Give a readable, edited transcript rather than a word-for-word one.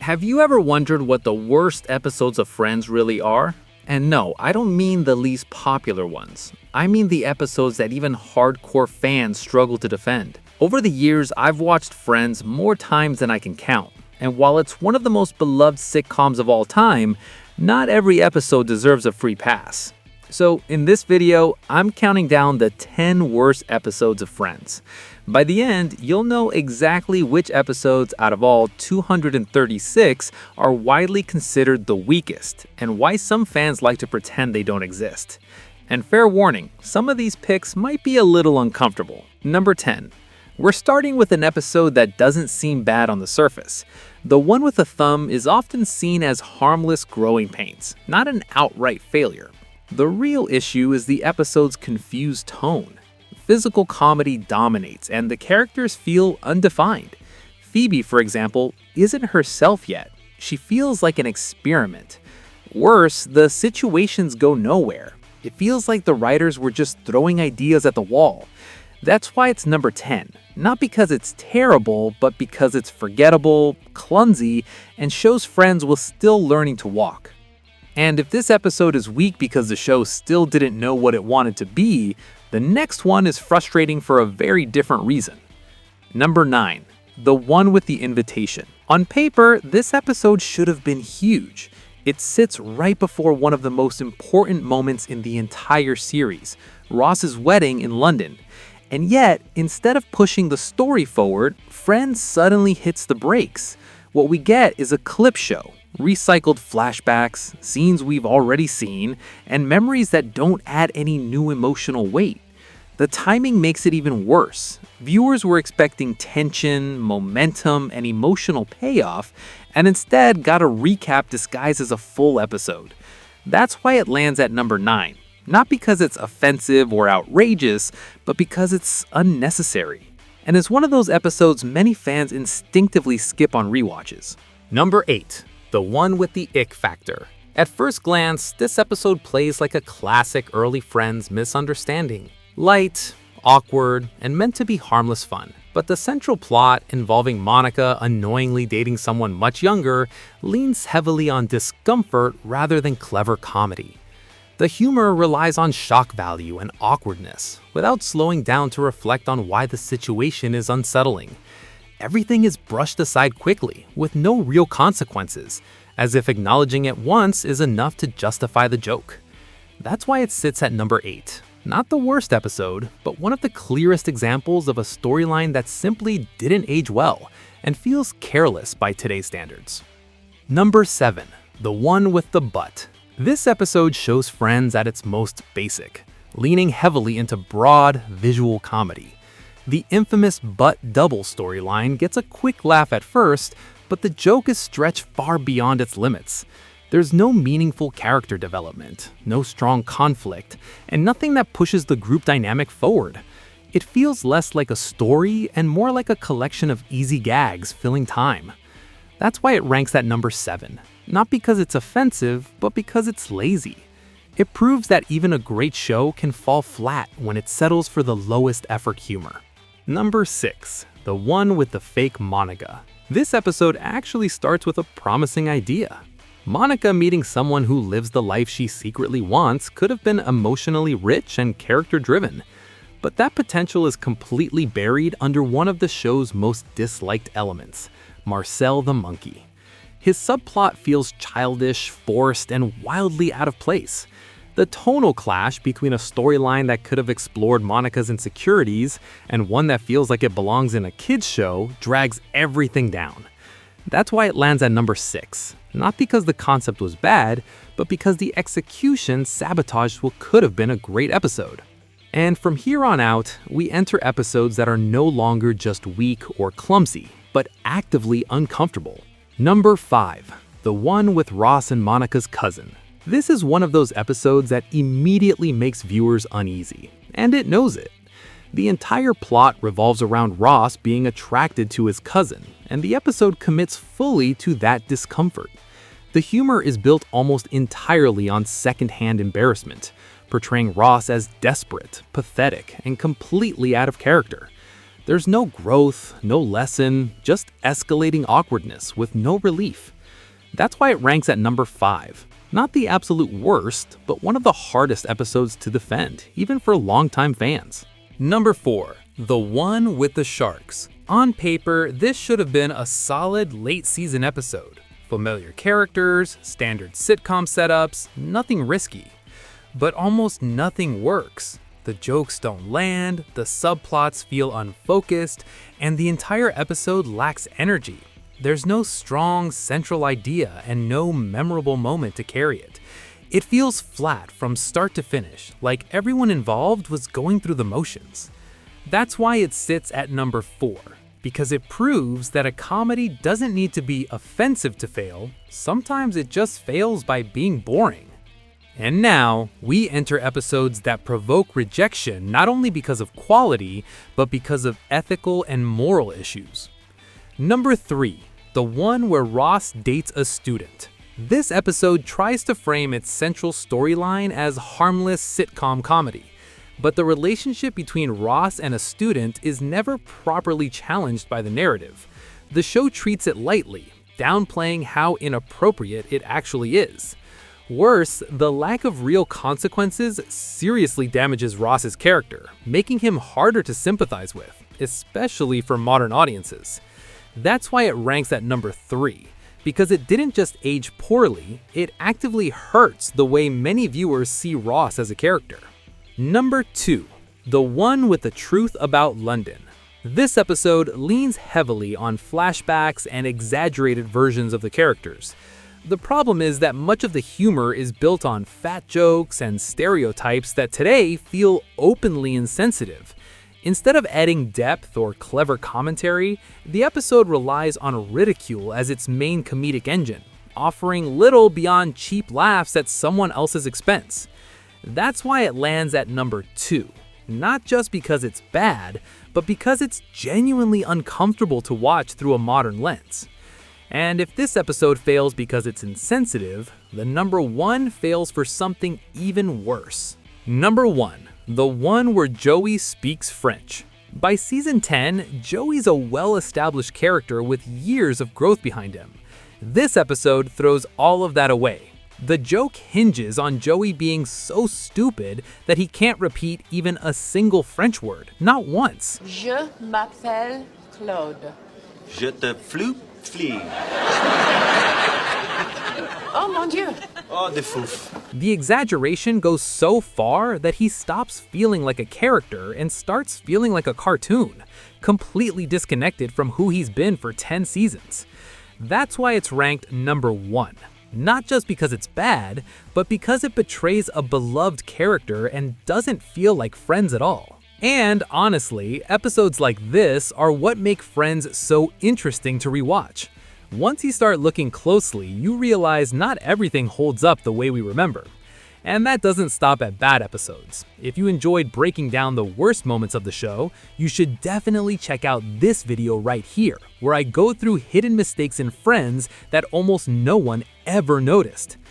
Have you ever wondered what the worst episodes of Friends really are? And no, I don't mean the least popular ones. I mean the episodes that even hardcore fans struggle to defend. Over the years, I've watched Friends more times than I can count. And while it's one of the most beloved sitcoms of all time, not every episode deserves a free pass. So in this video, I'm counting down the 10 worst episodes of Friends. By the end, you'll know exactly which episodes out of all 236 are widely considered the weakest, and why some fans like to pretend they don't exist. And fair warning, some of these picks might be a little uncomfortable. Number 10. We're starting with an episode that doesn't seem bad on the surface. The one with a thumb is often seen as harmless growing pains, not an outright failure. The real issue is the episode's confused tone. Physical comedy dominates, and the characters feel undefined. Phoebe, for example, isn't herself yet. She feels like an experiment. Worse, the situations go nowhere. It feels like the writers were just throwing ideas at the wall. That's why it's number 10. Not because it's terrible, but because it's forgettable, clumsy, and shows Friends was still learning to walk. And if this episode is weak because the show still didn't know what it wanted to be, the next one is frustrating for a very different reason. Number 9. The one with the invitation. On paper, this episode should have been huge. It sits right before one of the most important moments in the entire series, Ross's wedding in London. And yet, instead of pushing the story forward, Friends suddenly hits the brakes. What we get is a clip show, recycled flashbacks, scenes we've already seen, and memories that don't add any new emotional weight. The timing makes it even worse. Viewers were expecting tension, momentum, and emotional payoff, and instead got a recap disguised as a full episode. That's why it lands at number 9. Not because it's offensive or outrageous, but because it's unnecessary. And it's one of those episodes many fans instinctively skip on rewatches. Number 8. The one with the ick factor. At first glance, this episode plays like a classic early Friends misunderstanding. Light, awkward, and meant to be harmless fun. But the central plot, involving Monica unknowingly dating someone much younger, leans heavily on discomfort rather than clever comedy. The humor relies on shock value and awkwardness, without slowing down to reflect on why the situation is unsettling. Everything is brushed aside quickly, with no real consequences, as if acknowledging it once is enough to justify the joke. That's why it sits at number 8. Not the worst episode, but one of the clearest examples of a storyline that simply didn't age well, and feels careless by today's standards. Number 7. The one with the butt. This episode shows Friends at its most basic, leaning heavily into broad, visual comedy. The infamous butt double storyline gets a quick laugh at first, but the joke is stretched far beyond its limits. There's no meaningful character development, no strong conflict, and nothing that pushes the group dynamic forward. It feels less like a story and more like a collection of easy gags filling time. That's why it ranks at number 7. Not because it's offensive, but because it's lazy. It proves that even a great show can fall flat when it settles for the lowest effort humor. Number 6. The one with the fake Monica. This episode actually starts with a promising idea. Monica meeting someone who lives the life she secretly wants could have been emotionally rich and character-driven. But that potential is completely buried under one of the show's most disliked elements, Marcel the monkey. His subplot feels childish, forced, and wildly out of place. The tonal clash between a storyline that could have explored Monica's insecurities and one that feels like it belongs in a kids' show drags everything down. That's why it lands at number 6. Not because the concept was bad, but because the execution sabotaged what could have been a great episode. And from here on out, we enter episodes that are no longer just weak or clumsy, but actively uncomfortable. Number 5. The one with Ross and Monica's cousin. This is one of those episodes that immediately makes viewers uneasy, and it knows it. The entire plot revolves around Ross being attracted to his cousin, and the episode commits fully to that discomfort. The humor is built almost entirely on secondhand embarrassment, portraying Ross as desperate, pathetic, and completely out of character. There's no growth, no lesson, just escalating awkwardness with no relief. That's why it ranks at number 5. Not the absolute worst, but one of the hardest episodes to defend, even for longtime fans. Number 4. The One with the Sharks. On paper, this should have been a solid late-season episode. Familiar characters, standard sitcom setups, nothing risky. But almost nothing works. The jokes don't land, the subplots feel unfocused, and the entire episode lacks energy. There's no strong central idea and no memorable moment to carry it. It feels flat from start to finish, like everyone involved was going through the motions. That's why it sits at number 4, because it proves that a comedy doesn't need to be offensive to fail. Sometimes it just fails by being boring. And now, we enter episodes that provoke rejection not only because of quality, but because of ethical and moral issues. Number 3. The one where Ross dates a student. This episode tries to frame its central storyline as harmless sitcom comedy, but the relationship between Ross and a student is never properly challenged by the narrative. The show treats it lightly, downplaying how inappropriate it actually is. Worse, the lack of real consequences seriously damages Ross's character, making him harder to sympathize with, especially for modern audiences. That's why it ranks at number 3, because it didn't just age poorly, it actively hurts the way many viewers see Ross as a character. Number 2. The One with the Truth About London. This episode leans heavily on flashbacks and exaggerated versions of the characters. The problem is that much of the humor is built on fat jokes and stereotypes that today feel openly insensitive. Instead of adding depth or clever commentary, the episode relies on ridicule as its main comedic engine, offering little beyond cheap laughs at someone else's expense. That's why it lands at number 2, not just because it's bad, but because it's genuinely uncomfortable to watch through a modern lens. And if this episode fails because it's insensitive, the number 1 fails for something even worse. Number 1. The one where Joey speaks French. By season 10, Joey's a well-established character with years of growth behind him. This episode throws all of that away. The joke hinges on Joey being so stupid that he can't repeat even a single French word, not once. Je m'appelle Claude. Je te fliege. Oh mon Dieu! Oh, de fouf. The exaggeration goes so far that he stops feeling like a character and starts feeling like a cartoon, completely disconnected from who he's been for 10 seasons. That's why it's ranked number 1. Not just because it's bad, but because it betrays a beloved character and doesn't feel like Friends at all. And honestly, episodes like this are what make Friends so interesting to rewatch. Once you start looking closely, you realize not everything holds up the way we remember. And that doesn't stop at bad episodes. If you enjoyed breaking down the worst moments of the show, you should definitely check out this video right here, where I go through hidden mistakes in Friends that almost no one ever noticed.